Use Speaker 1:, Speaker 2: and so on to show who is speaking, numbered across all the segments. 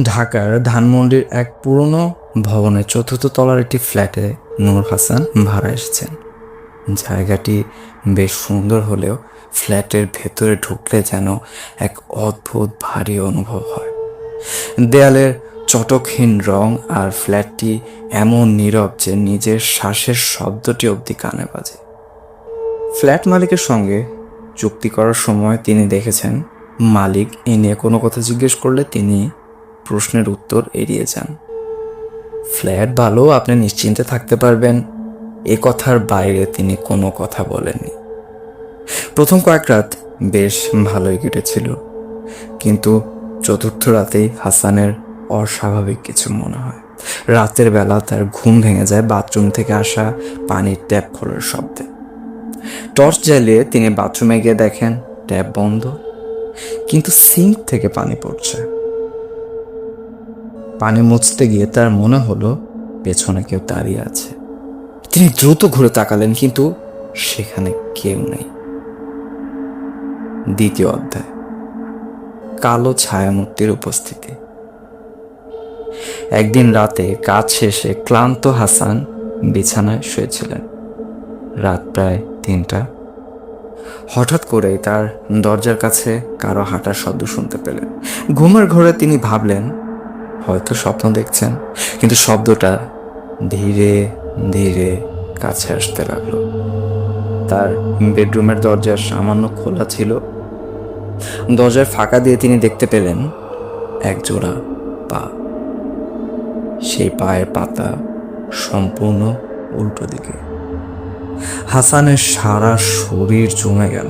Speaker 1: ঢাকার ধানমন্ডির এক পুরনো ভবনের চতুর্থ তলার একটি ফ্ল্যাটে নূর হাসান ভাড়া এসেছেন। জায়গাটি বেশ সুন্দর হলেও ফ্ল্যাটের ভেতরে ঢুকলে যেন এক অদ্ভুত ভারী অনুভব হয়। দেয়ালের চটকহীন রং আর ফ্ল্যাটটি এমন নীরব যে নিজের শ্বাসের শব্দটি অবধি কানে বাজে। ফ্ল্যাট মালিকের সঙ্গে চুক্তি করার সময় তিনি দেখেছেন মালিক এ নিয়ে কোনো কথা জিজ্ঞেস করলে তিনি প্রশ্নের উত্তর এড়িয়ে যান। ফ্ল্যাট ভালো, আপনি নিশ্চিন্তে থাকতে পারবেন, এ কথার বাইরে তিনি কোনো কথা বলেননি। প্রথম কয়েক রাত বেশ ভালোই কেটেছিল, কিন্তু চতুর্থ রাতেই হাসানের অস্বাভাবিক কিছু মনে হয়। রাতের বেলা তার ঘুম ভেঙে যায় বাথরুম থেকে আসা পানির ট্যাপ খোলার শব্দে। টর্চ জ্বালিয়ে তিনি বাথরুমে গিয়ে দেখেন ট্যাপ বন্ধ, কিন্তু সিঙ্ক থেকে পানি পড়ছে। পানি মুছতে গিয়ে তার মনে হলো পেছনে কেউ দাঁড়িয়ে আছে। তিনি দ্রুত ঘুরে তাকালেন, কিন্তু সেখানে কেউ নেই। দ্বিতীয় অধ্যায়, কালো ছায়ামূর্তির উপস্থিতি। একদিন রাতে কাজ শেষে ক্লান্ত হাসান বিছানায় শুয়েছিলেন। রাত প্রায় ৩টা। হঠাৎ করেই তার দরজার কাছে কারো হাঁটার শব্দ শুনতে পেলেন। ঘুমের ঘরে তিনি ভাবলেন হয়তো স্বপ্ন দেখছেন, কিন্তু শব্দটা ধীরে ধীরে কাছে আসতে লাগলো। তার বেডরুমের দরজা সামান্য খোলা ছিল। দরজার ফাঁকা দিয়ে তিনি দেখতে পেলেন এক জোড়া পা। সেই পায়ের পাতা সম্পূর্ণ উল্টো দিকে। হাসানের সারা শরীর জমে গেল।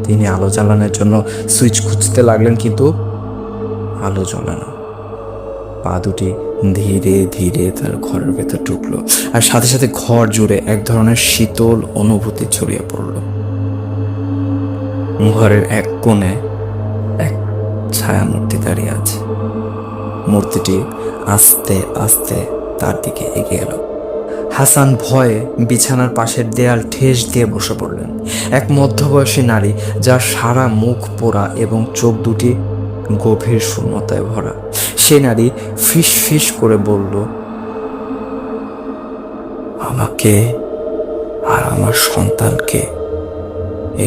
Speaker 1: তিনি আলো জ্বালানোর জন্য সুইচ খুঁজতে লাগলেন, কিন্তু আলো জ্বলে না। পা দুটি ধীরে ধীরে তার ঘরের ভেতর ঢুকলো, আর সাথে সাথে ঘর জুড়ে এক ধরনের শীতল অনুভূতি ছড়িয়ে পড়ল। ঘরের এক কোণে এক ছায়ামূর্তি দাঁড়িয়ে আছে। মূর্তিটি আস্তে আস্তে তার দিকে এগিয়ে এলো। হাসান ভয়ে বিছানার পাশের দেয়াল ঠেস দিয়ে বসে পড়লেন। এক মধ্যবয়সী নারী, যার সারা মুখ পোড়া এবং চোখ দুটি গভীর শূন্যতায় ভরা। সে নারী ফিস ফিস করে বলল, আমাকে আর আমার সন্তানকে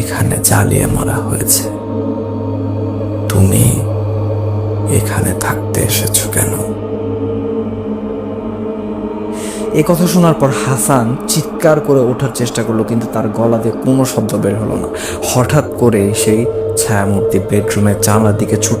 Speaker 1: এখানে জ্বালিয়ে মারা হয়েছে। তুমি এখানে থাকতে এসেছো কেন? এই কথা শোনার পর হাসান চিৎকার করে ওঠার চেষ্টা করলো, কিন্তু তার গলা দিয়ে কোনো শব্দ বের হলো না। হঠাৎ করে সেই ছায়ামূর্তি বেডরুমের জানলার দিকে